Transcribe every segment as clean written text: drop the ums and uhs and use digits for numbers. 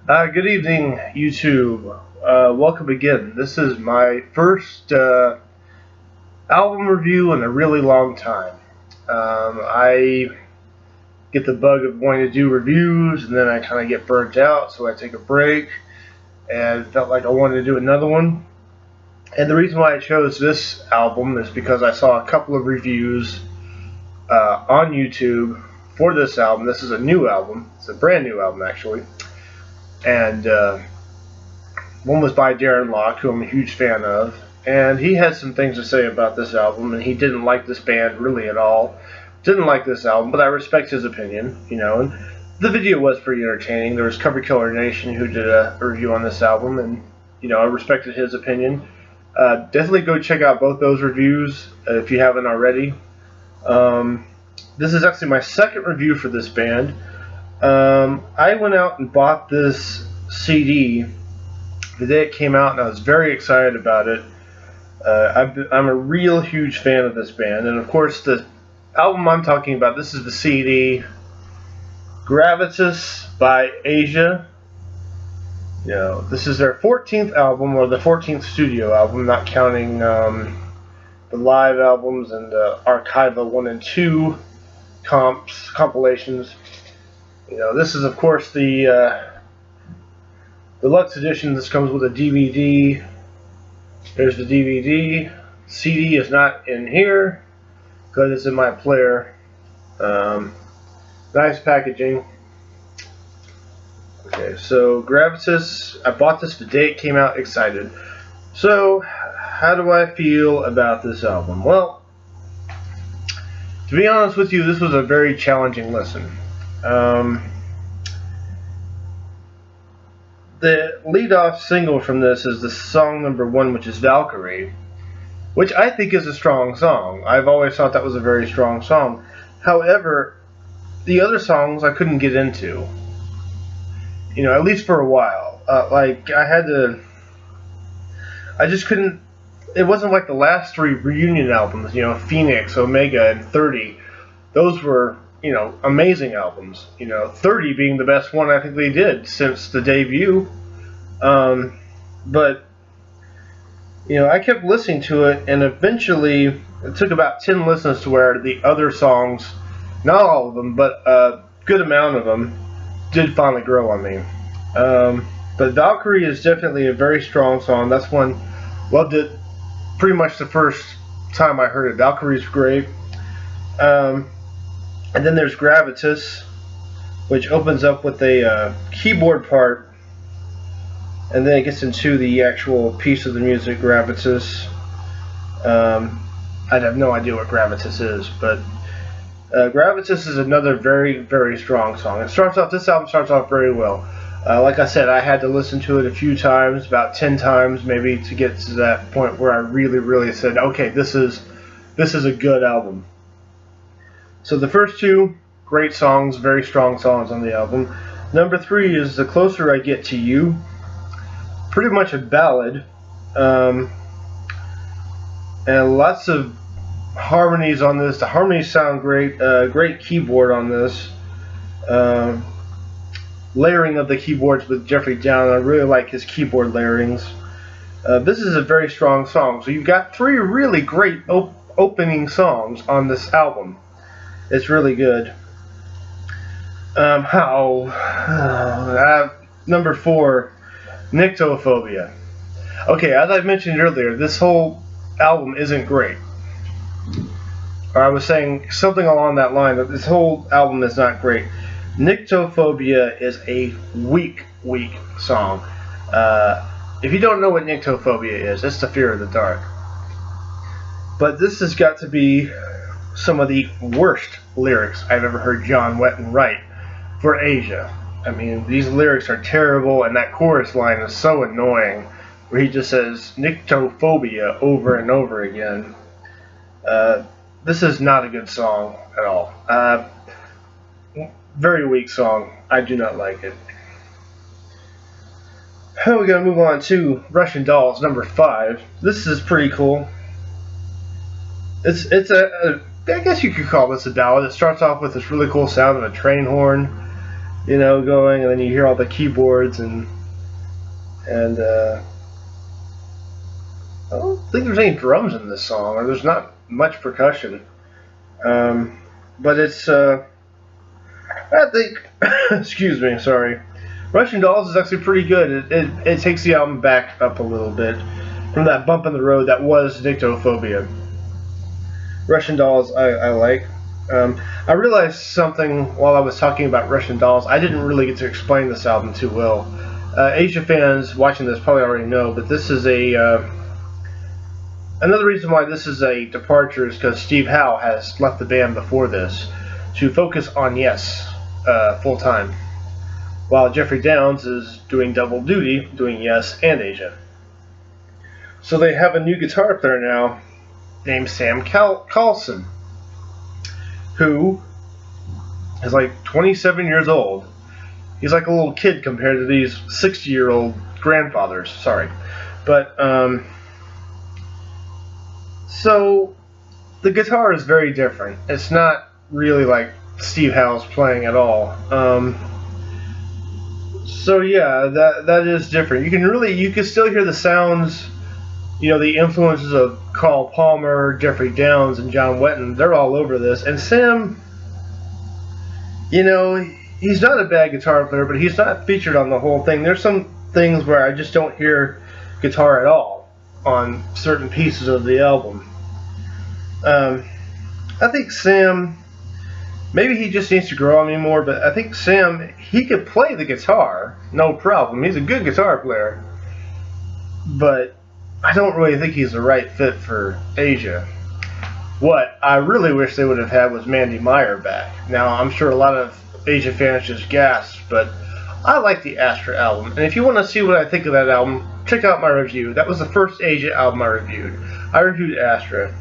Good evening, YouTube. Welcome again. This is my first album review in a really long time. I get the bug of wanting to do reviews, and then I kind of get burnt out, so I take a break, and felt like I wanted to do another one. And the reason why I chose this album is because I saw a couple of reviews on YouTube for this album. This is a new album. It's a brand new album, actually. And one was by Darren Locke, who I'm a huge fan of, and he had some things to say about this album, and he didn't like this band really at all. Didn't like this album, but I respect his opinion, and the video was pretty entertaining. There was Cover Killer Nation who did a review on this album, and, I respected his opinion. Definitely go check out both those reviews if you haven't already. This is actually my second review for this band. I went out and bought this CD the day it came out, and I was very excited about it. I'm a real huge fan of this band, and of course the album I'm talking about, this is the CD Gravitas by Asia. This is their 14th album, or the 14th studio album, not counting the live albums and the Archiva 1 and 2 compilations. This is, of course, the deluxe edition. This comes with a DVD. There's the DVD. CD is not in here because it's in my player. Nice packaging. Okay, so Gravitas, I bought this the day it came out, excited. So, how do I feel about this album? Well, to be honest with you, this was a very challenging listen. The lead-off single from this is the song number 1, which is Valkyrie, which I think is a strong song. I've always thought that was a very strong song. However, the other songs I couldn't get into, at least for a while. I just couldn't. It wasn't like the last 3 reunion albums, Phoenix, Omega, and 30. Those were, amazing albums. 30 being the best one I think they did since the debut. But, I kept listening to it, and eventually it took about 10 listens to where the other songs, not all of them, but a good amount of them, did finally grow on me. But Valkyrie is definitely a very strong song. That's one, loved it pretty much the first time I heard it. Valkyrie's great. And then there's Gravitas, which opens up with a keyboard part, and then it gets into the actual piece of the music, Gravitas. I have no idea what Gravitas is, but Gravitas is another very, very strong song. This album starts off very well. Like I said, I had to listen to it a few times, about 10 times maybe, to get to that point where I really, really said, okay, this is a good album. So the first 2, great songs, very strong songs on the album. Number 3 is The Closer I Get to You. Pretty much a ballad. And lots of harmonies on this. The harmonies sound great. Great keyboard on this. Layering of the keyboards with Jeffrey Down. I really like his keyboard layerings. This is a very strong song. So you've got 3 really great opening songs on this album. It's really good. Number 4, Nyctophobia. Okay, as I mentioned earlier, this whole album isn't great. Or I was saying something along that line, that this whole album is not great. Nyctophobia is a weak song. If you don't know what Nyctophobia is, it's the fear of the dark. But this has got to be some of the worst lyrics I've ever heard John Wetton write for Asia. I mean, these lyrics are terrible, and that chorus line is so annoying, where he just says Nyctophobia over and over again. This is not a good song at all. Very weak song. I do not like it. We're going to move on to Russian Dolls, number 5. This is pretty cool. It's I guess you could call this a ballad. It starts off with this really cool sound of a train horn. you know, going, and then you hear all the keyboards and I don't think there's any drums in this song, or there's not much percussion. But it's I think excuse me, sorry. Russian Dolls is actually pretty good. It takes the album back up a little bit from that bump in the road that was Nyctophobia. Russian Dolls I like. I realized something while I was talking about Russian Dolls. I didn't really get to explain this album too well. Asia fans watching this probably already know, but this is another reason why this is a departure is because Steve Howe has left the band before this to focus on Yes full time, while Jeffrey Downs is doing double duty, doing Yes and Asia. So they have a new guitar player now named Sam Carlson, who is like 27 years old. He's like a little kid compared to these 60-year-old grandfathers. Sorry. But, so the guitar is very different. It's not really like Steve Howe's playing at all. So yeah, that is different. You can still hear the sounds, you know, the influences of Carl Palmer, Jeffrey Downs, and John Wetton. They're all over this. And Sam, you know, he's not a bad guitar player, but he's not featured on the whole thing. There's some things where I just don't hear guitar at all on certain pieces of the album. I think Sam, maybe he just needs to grow on me more, but I think Sam, he could play the guitar, no problem. He's a good guitar player. But I don't really think he's the right fit for Asia. What I really wish they would have had was Mandy Meyer back. Now, I'm sure a lot of Asia fans just gasped, but I like the Astra album. And if you want to see what I think of that album, check out my review. That was the first Asia album I reviewed. I reviewed Astra.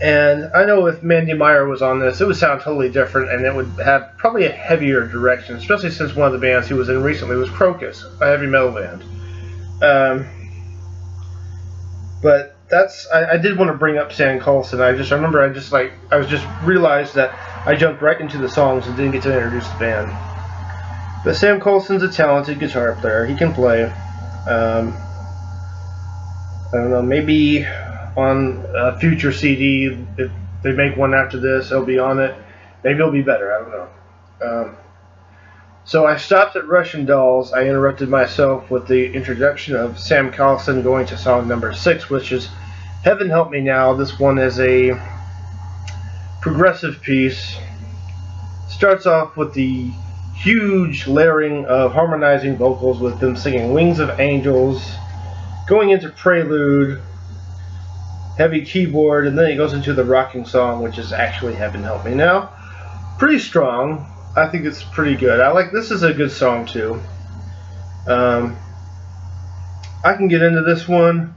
And I know if Mandy Meyer was on this, it would sound totally different, and it would have probably a heavier direction, especially since one of the bands he was in recently was Crocus, a heavy metal band. But I did want to bring up Sam Carlson. I realized that I jumped right into the songs and didn't get to introduce the band. But Sam Carlson's a talented guitar player. He can play. I don't know, maybe on a future CD, if they make one after this, he'll be on it. Maybe it'll be better. I don't know. So I stopped at Russian Dolls. I interrupted myself with the introduction of Sam Carlson going to song number 6, which is Heaven Help Me Now. This one is a progressive piece. Starts off with the huge layering of harmonizing vocals with them singing Wings of Angels, going into Prelude, heavy keyboard, and then it goes into the rocking song, which is actually Heaven Help Me Now. Pretty strong. I think it's pretty good. This is a good song too. I can get into this one.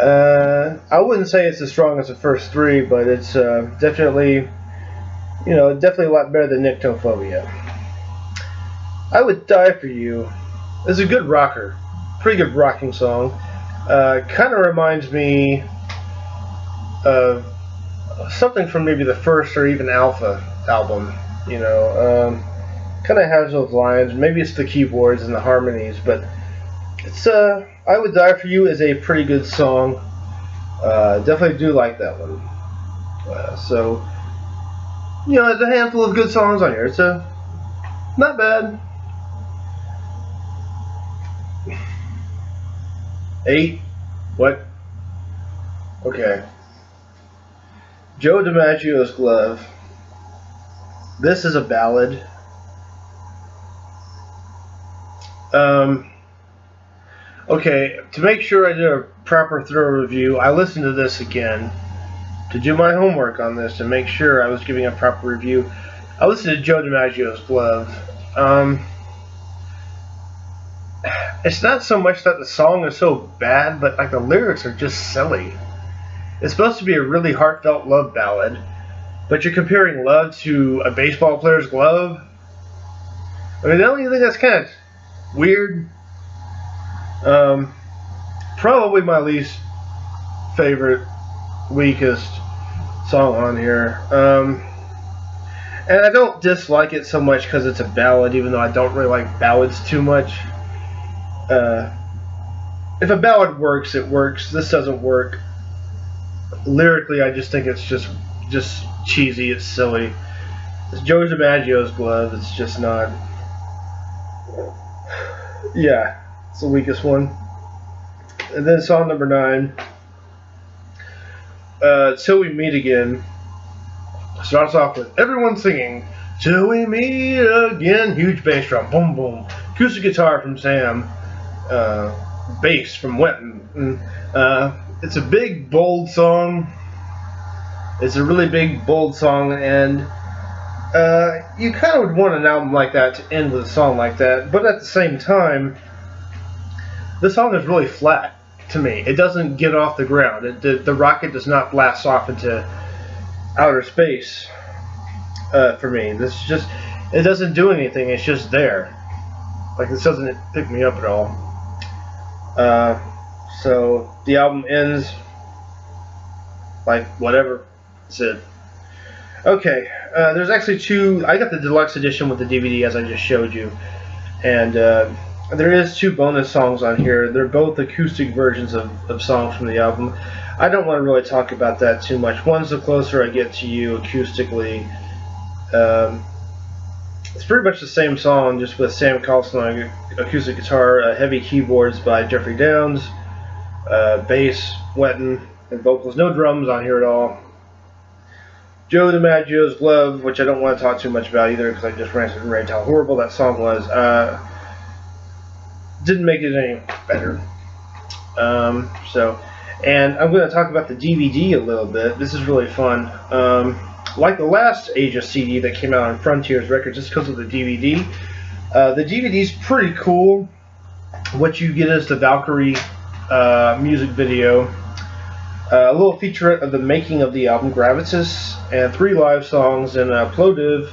I wouldn't say it's as strong as the first 3, but it's definitely, definitely a lot better than Nyctophobia. I Would Die For You is a good rocker. Pretty good rocking song. Kind of reminds me of something from maybe the first or even Alpha album. Kind of has those lines. Maybe it's the keyboards and the harmonies, but it's I Would Die For You is a pretty good song. Definitely do like that one. So there's a handful of good songs on here. It's not bad. 8. What? Okay. Joe DiMaggio's Glove. This is a ballad. Okay, to make sure I did a proper thorough review, I listened to this again to do my homework on this to make sure I was giving a proper review. I listened to Joe DiMaggio's Glove. It's not so much that the song is so bad, but the lyrics are just silly. It's supposed to be a really heartfelt love ballad, but you're comparing love to a baseball player's glove? Don't you think that's kind of weird? Probably my least favorite, weakest song on here. And I don't dislike it so much because it's a ballad, even though I don't really like ballads too much. If a ballad works, it works. This doesn't work. Lyrically, I just think it's just cheesy. It's silly. It's Joe DiMaggio's Glove. It's just not. Yeah, it's the weakest one. And then song number 9, Till We Meet Again, starts off with everyone singing Till We Meet Again. Huge bass drum, boom boom. Acoustic guitar from Sam, bass from Wetton. It's a big, bold song. It's a really big, bold song, and you kind of would want an album like that to end with a song like that, but at the same time, the song is really flat to me. It doesn't get off the ground. The rocket does not blast off into outer space for me. This just, it doesn't do anything. It's just there. Like, this doesn't pick me up at all. So the album ends like whatever. That's it. Okay, there's actually 2. I got the deluxe edition with the DVD, as I just showed you, and there is 2 bonus songs on here. They're both acoustic versions of songs from the album. I don't want to really talk about that too much. One's The Closer I Get to You acoustically. It's pretty much the same song, just with Sam Carlson on acoustic guitar, heavy keyboards by Jeffrey Downs, bass, Wetton, and vocals. No drums on here at all. Joe DiMaggio's Glove, which I don't want to talk too much about either, because I just ranted and raved how horrible that song was. Didn't make it any better. And I'm going to talk about the DVD a little bit. This is really fun. Like the last Asia CD that came out on Frontiers Records, just because of the DVD. The DVD's pretty cool. What you get is the Valkyrie music video, a little featurette of the making of the album Gravitas, and 3 live songs in Plovdiv,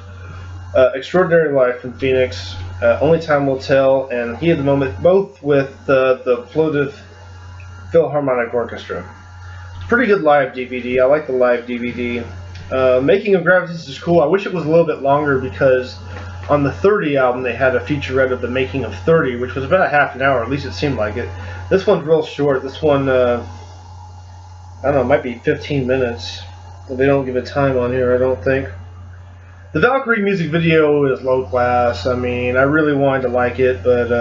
Extraordinary Life in Phoenix, Only Time Will Tell, and He of the Moment, both with the Plovdiv Philharmonic Orchestra. Pretty good live DVD. I like the live DVD. Making of Gravitas is cool. I wish it was a little bit longer, because on the 30 album they had a featurette of the making of 30, which was about a half an hour, at least it seemed like it. This one's real short. This one, I don't know, it might be 15 minutes. They don't give a time on here, I don't think. The Valkyrie music video is low class. I mean, I really wanted to like it, but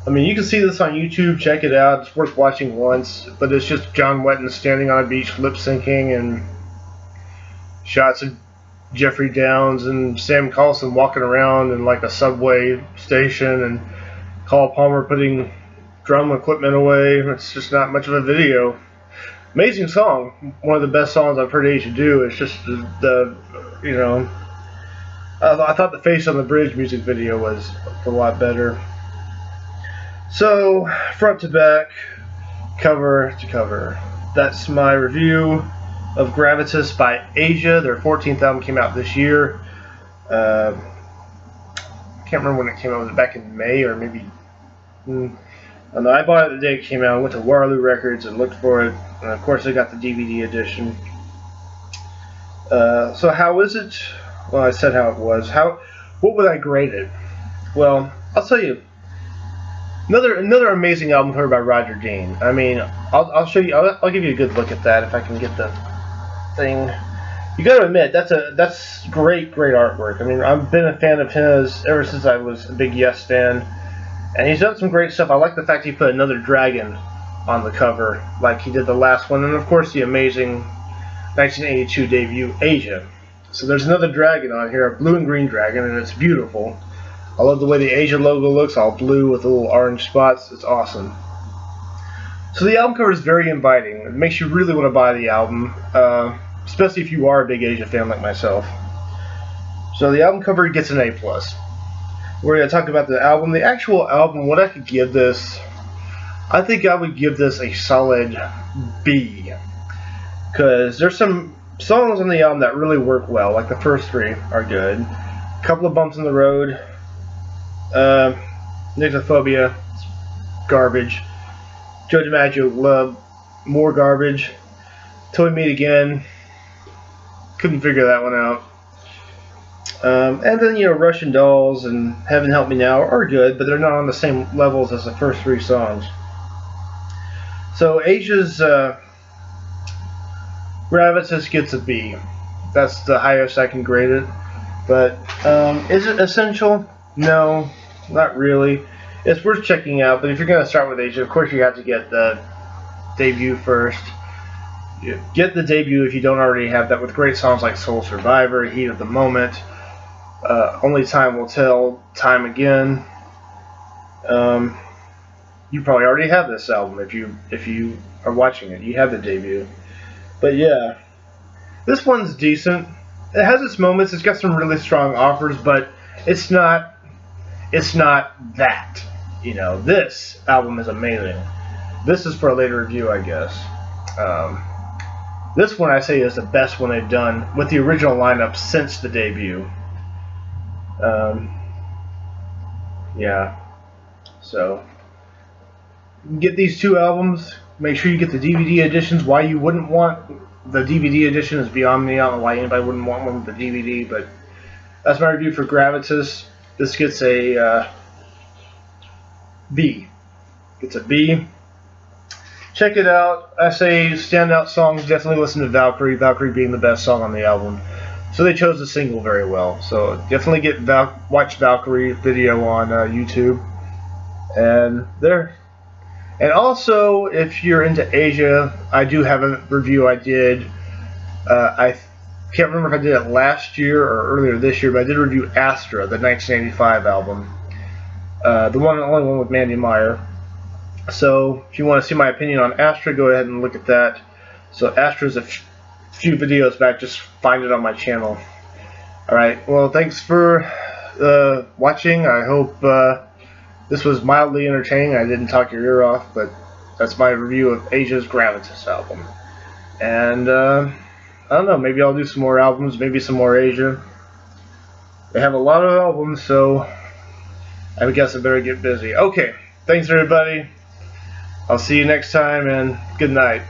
I mean, you can see this on YouTube. Check it out. It's worth watching once. But it's just John Wetton standing on a beach lip syncing, and shots of Jeffrey Downs and Sam Carlson walking around in like a subway station, and Carl Palmer putting drum equipment away. It's just not much of a video. Amazing song. One of the best songs I've heard Asia do. It's just you know, I thought the Face on the Bridge music video was a lot better. So, front to back, cover to cover. That's my review of Gravitas by Asia. Their 14th album came out this year. I can't remember when it came out. Was it back in May or maybe? I don't know. I bought it the day it came out. I went to Waterloo Records and looked for it. And of course, I got the DVD edition. So how is it? Well, I said how it was. What would I grade it? Well, I'll tell you. Another amazing album heard by Roger Dean. I mean, I'll show you. I'll give you a good look at that if I can get the thing. You got to admit that's great artwork. I mean, I've been a fan of his ever since I was a big Yes fan, and he's done some great stuff. I like the fact he put another dragon on the cover, like he did the last one, and of course the amazing 1982 debut Asia. So there's another dragon on here, a blue and green dragon, and it's beautiful. I love the way the Asia logo looks, all blue with little orange spots. It's awesome. So the album cover is very inviting. It makes you really want to buy the album, especially if you are a big Asia fan like myself. So the album cover gets an A+. We're going to talk about the album. The actual album, what I could give this, I think I would give this a solid B. Because there's some songs on the album that really work well, like the first 3 are good. A couple of bumps in the road. Nyctophobia, garbage. Joe DiMaggio, Love, more garbage. Till We Meet Again, couldn't figure that one out. And then, Russian Dolls and Heaven Help Me Now are good, but they're not on the same levels as the first 3 songs. So Asia's Gravitas gets a B. That's the highest I can grade it. But is it essential? No, not really. It's worth checking out, but if you're going to start with Asia, of course you have to get the debut first. Get the debut if you don't already have that, with great songs like Soul Survivor, Heat of the Moment, Only Time Will Tell, Time Again. You probably already have this album if you are watching it. You have the debut. But yeah, this one's decent. It has its moments. It's got some really strong offers, but it's not that. This album is amazing. This is for a later review, I guess. This one I say is the best one they've done with the original lineup since the debut. Yeah. So get these 2 albums. Make sure you get the DVD editions. Why you wouldn't want the DVD edition is beyond me. I don't know why anybody wouldn't want one with the DVD, but that's my review for Gravitas. This gets a B. Gets a B. Check it out. I say standout songs, definitely listen to Valkyrie. Valkyrie being the best song on the album. So they chose the single very well. So definitely watch Valkyrie video on YouTube. And there. And also, if you're into Asia, I do have a review I did. I can't remember if I did it last year or earlier this year, but I did review Astra, the 1985 album. The only one with Mandy Meyer. So if you want to see my opinion on Astra, go ahead and look at that. So Astra's a few videos back. Just find it on my channel. Alright, well, thanks for watching. I hope this was mildly entertaining. I didn't talk your ear off, but that's my review of Asia's Gravitas album. And I don't know, maybe I'll do some more albums, maybe some more Asia. They have a lot of albums, so I guess I better get busy. Okay, thanks everybody. I'll see you next time, and good night.